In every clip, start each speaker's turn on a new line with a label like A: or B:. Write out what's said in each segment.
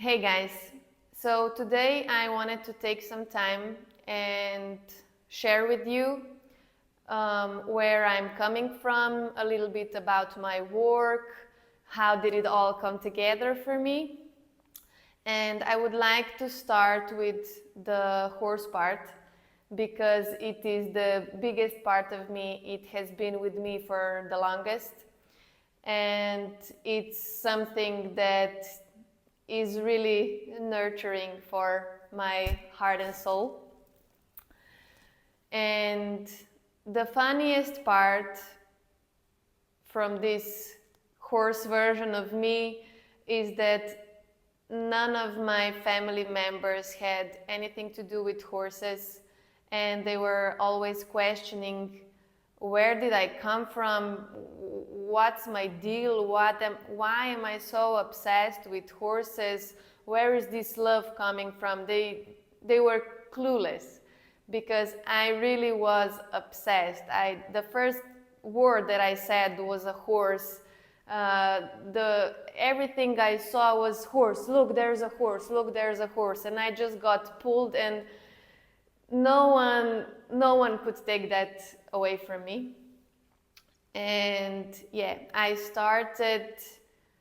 A: Hey guys, so today I wanted to take some time and share with you where I'm coming from, a little bit about my work, how did it all come together for me. And I would like to start with the horse part because it is the biggest part of me. It has been with me for the longest, and it's something that is really nurturing for my heart and soul. And the funniest part from this horse version of me is that none of my family members had anything to do with horses, and they were always questioning, where did I come from? What's my deal? Why am I so obsessed with horses? Where is this love coming from? They were clueless because I really was obsessed. The first word that I said was a horse. Everything I saw was horse. Look, there's a horse. Look, there's a horse. And I just got pulled, and no one could take that away from me. And yeah, I started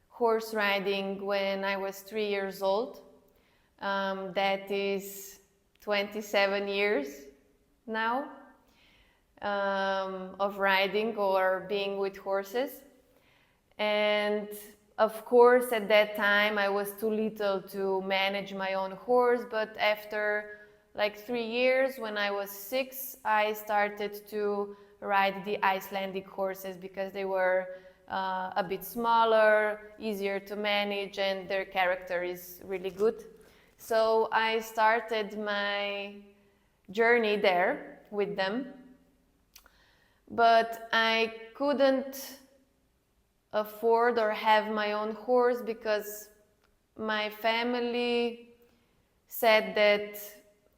A: horse riding when I was 3 years old. That is 27 years now of riding or being with horses. And of course, at that time, I was too little to manage my own horse, but after like 3 years, when I was 6, I started to ride the Icelandic horses because they were a bit smaller, easier to manage, and their character is really good. So I started my journey there with them, but I couldn't afford or have my own horse because my family said that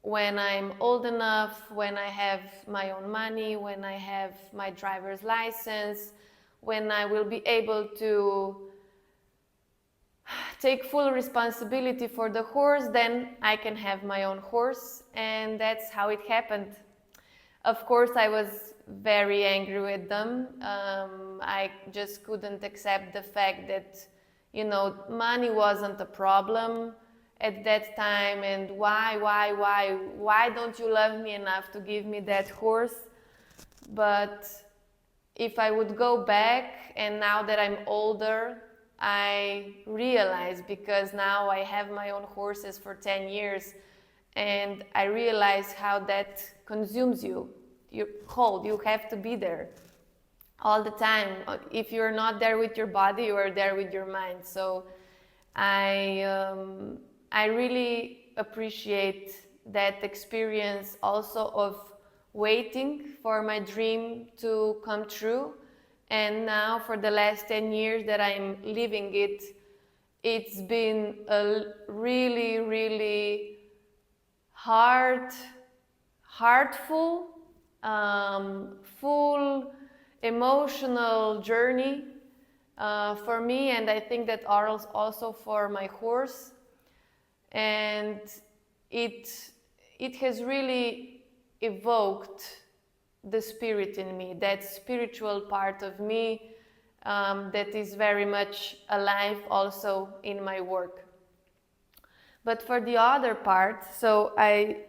A: when I'm old enough, when I have my own money, when I have my driver's license, when I will be able to take full responsibility for the horse, then I can have my own horse. And that's how it happened. Of course, I was very angry with them. I just couldn't accept the fact that, money wasn't a problem at that time, and why don't you love me enough to give me that horse? But if I would go back, and now that I'm older, I realize, because now I have my own horses for 10 years, and I realize how that consumes you. You have to be there all the time. If you're not there with your body, you are there with your mind. So I really appreciate that experience also of waiting for my dream to come true. And now for the last 10 years that I'm living it, it's been a really, really heartful, full emotional journey for me, and I think that also for my horse. And it has really evoked the spirit in me, that spiritual part of me that is very much alive also in my work. But for the other part, so I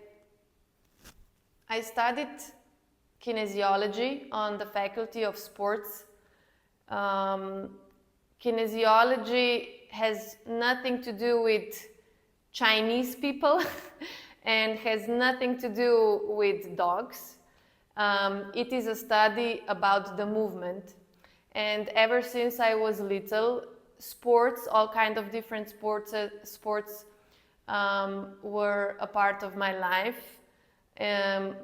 A: studied kinesiology on the Faculty of Sports. Kinesiology has nothing to do with Chinese people and has nothing to do with dogs. It is a study about the movement. And ever since I was little, sports, all kinds of different sports were a part of my life.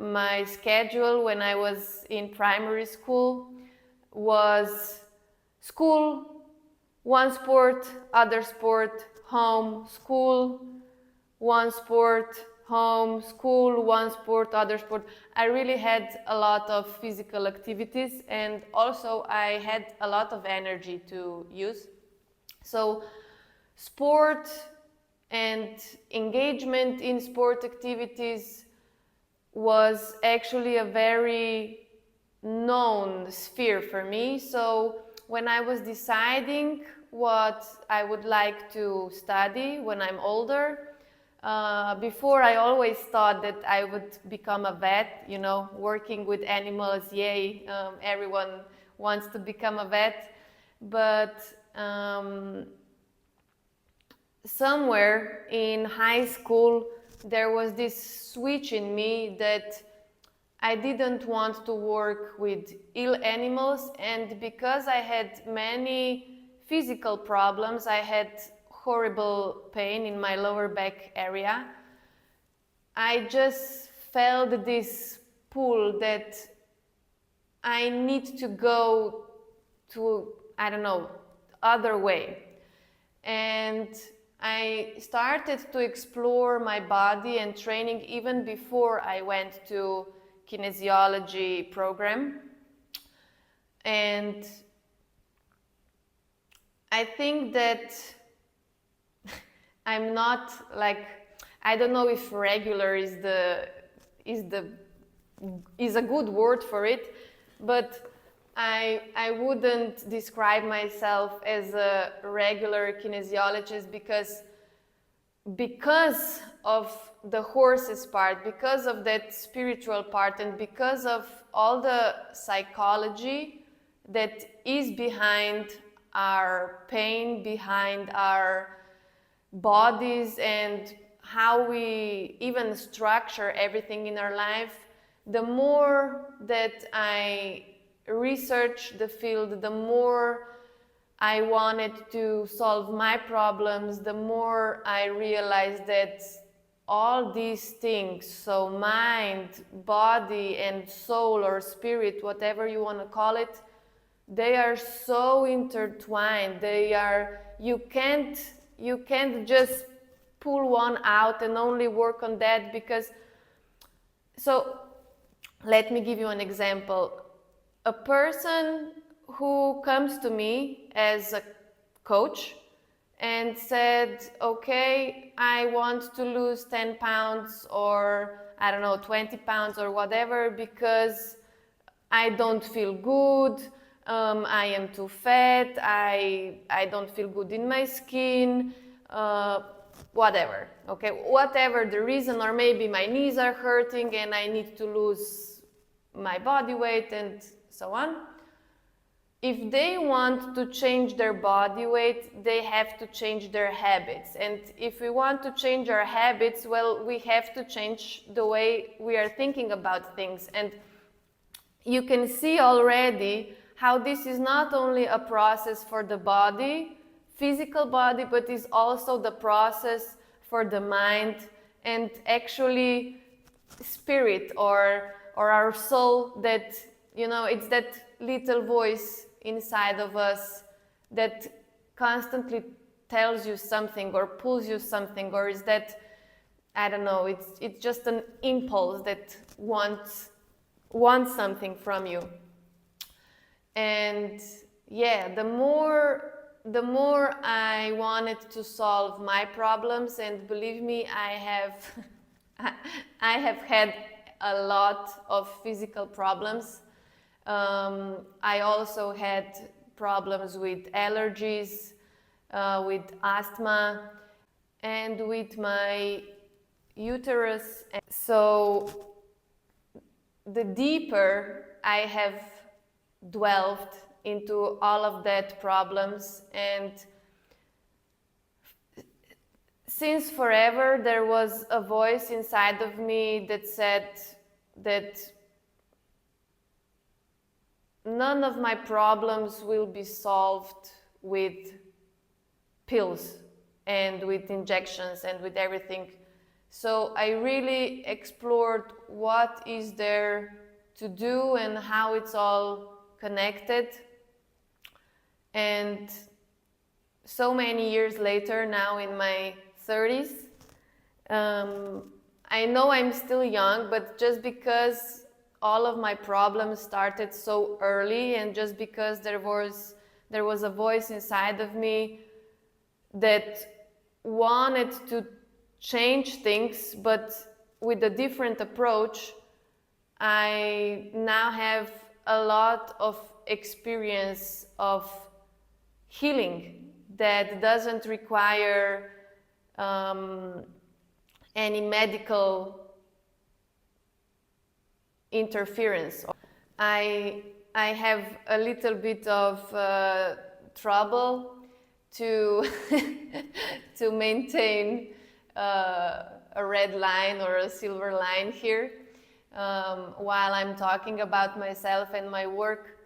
A: My schedule when I was in primary school was school, one sport, other sport, home, school, one sport, home, school, one sport, other sport. I really had a lot of physical activities, and also I had a lot of energy to use. So sport And engagement in sport activities was actually a very known sphere for me. So when I was deciding what I would like to study when I'm older, before I always thought that I would become a vet, you know, working with animals, yay, everyone wants to become a vet. But somewhere in high school, there was this switch in me that I didn't want to work with ill animals, and because I had many physical problems, I had horrible pain in my lower back area. I just felt this pull that I need to go to, I don't know, other way. And I started to explore my body and training even before I went to Kinesiology program. And I think that I'm not like, I don't know if regular is a good word for it, but I wouldn't describe myself as a regular kinesiologist because of the horses part, because of that spiritual part, and because of all the psychology that is behind our pain, behind our bodies, and how we even structure everything in our life. The more that I researched the field, the more I wanted to solve my problems, the more I realized that all these things, so mind, body, and soul or spirit, whatever you want to call it, they are so intertwined. You can't just pull one out and only work on that, because, so let me give you an example. A person who comes to me as a coach and said, okay, I want to lose 10 pounds or I don't know, 20 pounds or whatever, because I don't feel good, I am too fat, I don't feel good in my skin, whatever, okay, whatever the reason, or maybe my knees are hurting and I need to lose my body weight and so on. If they want to change their body weight, they have to change their habits. And if we want to change our habits, well, we have to change the way we are thinking about things. And you can see already how this is not only a process for the body, physical body, but is also the process for the mind and actually spirit or our soul, that, you know, it's that little voice inside of us that constantly tells you something or pulls you something, or is that, I don't know, it's just an impulse that wants something from you. And yeah, the more I wanted to solve my problems, and believe me, I have had a lot of physical problems. I also had problems with allergies, with asthma, and with my uterus. So the deeper I have dwelled into all of that problems, and since forever there was a voice inside of me that said that none of my problems will be solved with pills and with injections and with everything. So I really explored what is there to do and how it's all connected. And so many years later, now in my 30s, I know I'm still young, but just because all of my problems started so early, and just because there was a voice inside of me that wanted to change things, but with a different approach, I now have a lot of experience of healing that doesn't require any medical interference. I have a little bit of trouble to to maintain a red line or a silver line here while I'm talking about myself and my work.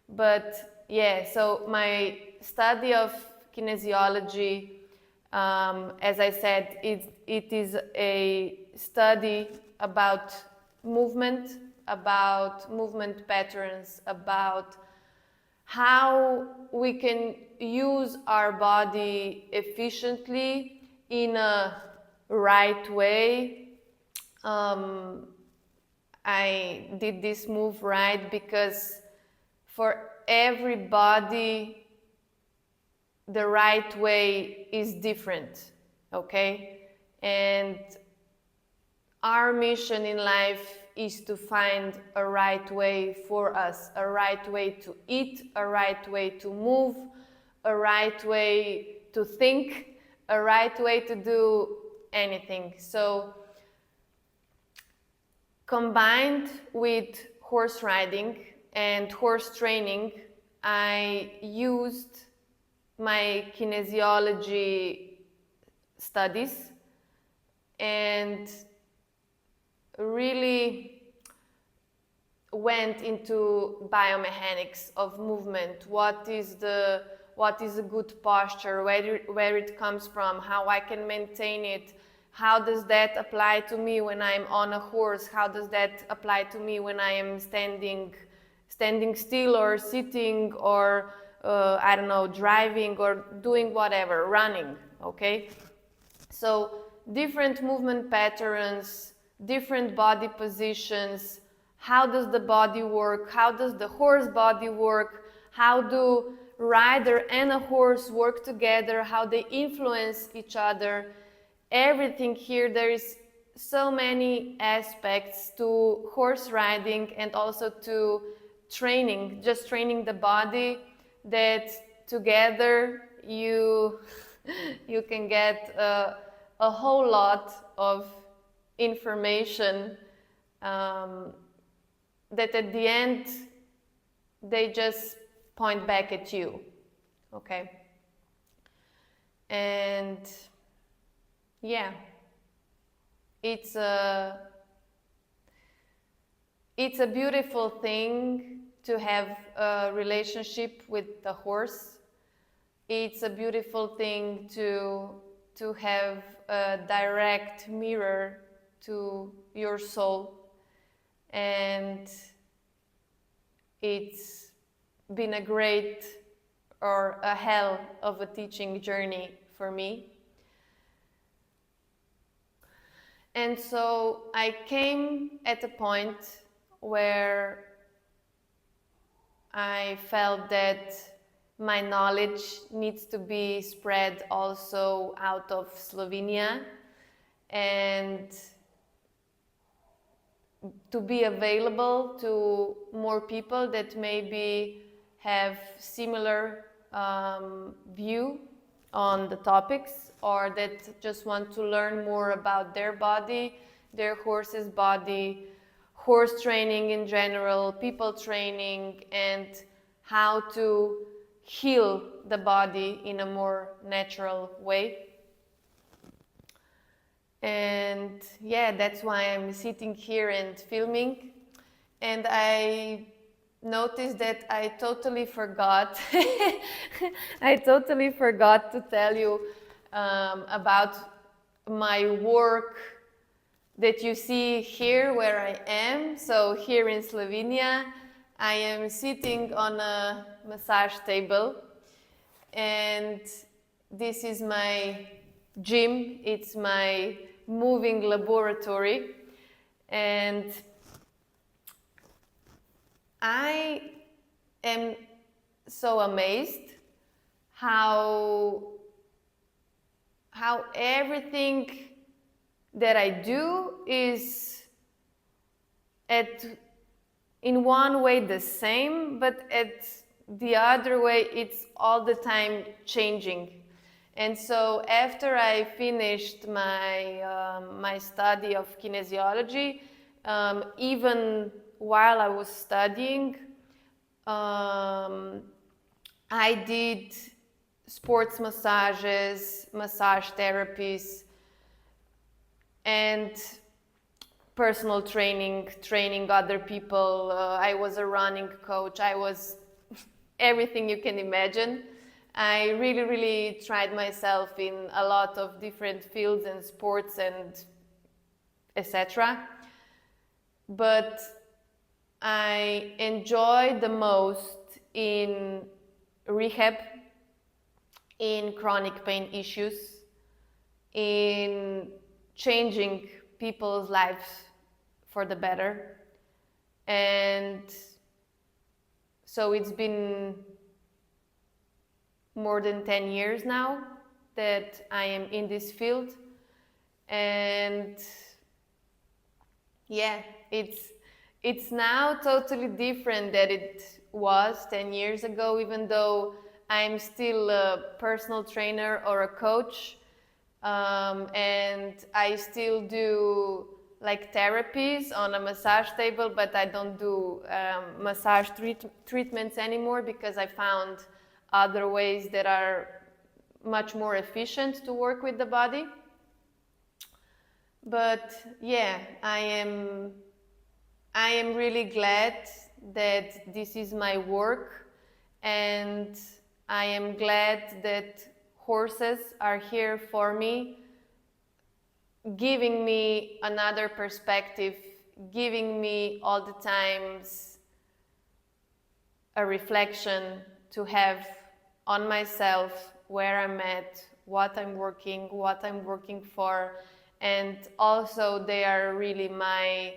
A: But yeah, so my study of kinesiology, as I said, it is a study about movement patterns, about how we can use our body efficiently in a right way. I did this move right because for everybody the right way is different, okay? And our mission in life is to find a right way for us, a right way to eat, a right way to move, a right way to think, a right way to do anything. So combined with horse riding and horse training, I used my kinesiology studies and really went into biomechanics of movement. What is a good posture, where it comes from, how I can maintain it, how does that apply to me when I'm on a horse, how does that apply to me when I am standing still or sitting or I don't know, driving or doing whatever, running, okay? So different movement patterns, different body positions, how does the body work, how does the horse body work, how do rider and a horse work together, how they influence each other, everything here. There is so many aspects to horse riding and also to training, just training the body, that together you can get a whole lot of information that at the end they just point back at you, okay? And yeah, it's a beautiful thing to have a relationship with the horse. It's a beautiful thing to have a direct mirror to your soul, and it's been a great or a hell of a teaching journey for me. And so I came at a point where I felt that my knowledge needs to be spread also out of Slovenia and to be available to more people that maybe have similar view on the topics, or that just want to learn more about their body, their horse's body, horse training in general, people training, and how to heal the body in a more natural way. And yeah, that's why I'm sitting here and filming. And I noticed that I totally forgot to tell you about my work that you see here where I am. So here in Slovenia, I am sitting on a massage table, and this is my gym. It's my moving laboratory, and I am so amazed how how everything that I do is in one way the same, but at the other way it's all the time changing. And so after I finished my study of kinesiology, even while I was studying, I did sports massages, massage therapies, and personal training, training other people. I was a running coach. I was everything you can imagine. I really, really tried myself in a lot of different fields and sports and etc. But I enjoyed the most in rehab, in chronic pain issues, in changing people's lives for the better. And so it's been more than 10 years now that I am in this field. And yeah, it's now totally different than it was 10 years ago, even though I'm still a personal trainer or a coach. And I still do like therapies on a massage table, but I don't do massage treatments anymore because I found other ways that are much more efficient to work with the body. But yeah, I am really glad that this is my work, and I am glad that horses are here for me, giving me another perspective, giving me all the times a reflection to have on myself, where I'm at, what I'm working for, and also they are really my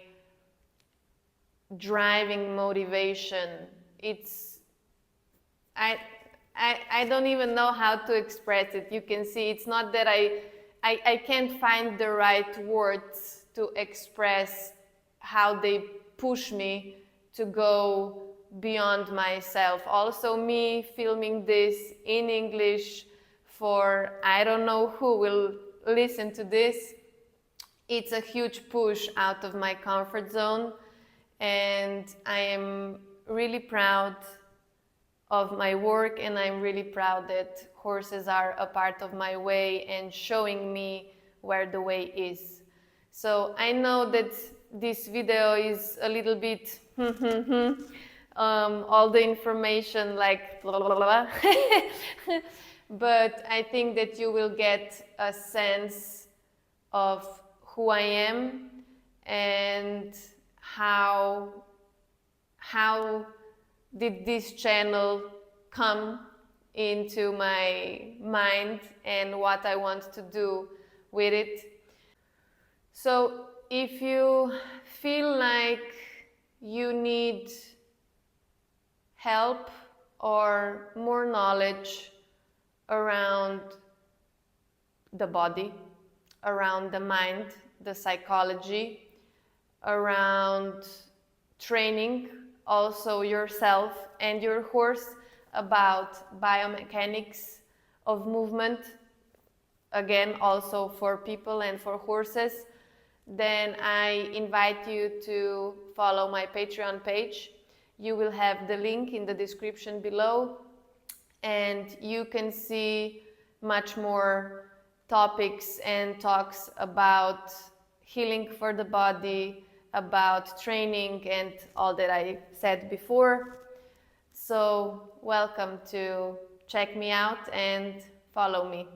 A: driving motivation. I don't even know how to express it. You can see it's not that I can't find the right words to express how they push me to go beyond myself. Also, me filming this in English for I don't know who will listen to this, it's a huge push out of my comfort zone, and I am really proud of my work, and I'm really proud that horses are a part of my way and showing me where the way is. So I know that this video is a little bit all the information like blah, blah, blah. But I think that you will get a sense of who I am and how did this channel come into my mind and what I want to do with it. So if you feel like you need help or more knowledge around the body, around the mind, the psychology, around training also yourself and your horse about biomechanics of movement, again also for people and for horses, then I invite you to follow my Patreon page. You will have the link in the description below, and you can see much more topics and talks about healing for the body, about training and all that I said before. So welcome to check me out and follow me.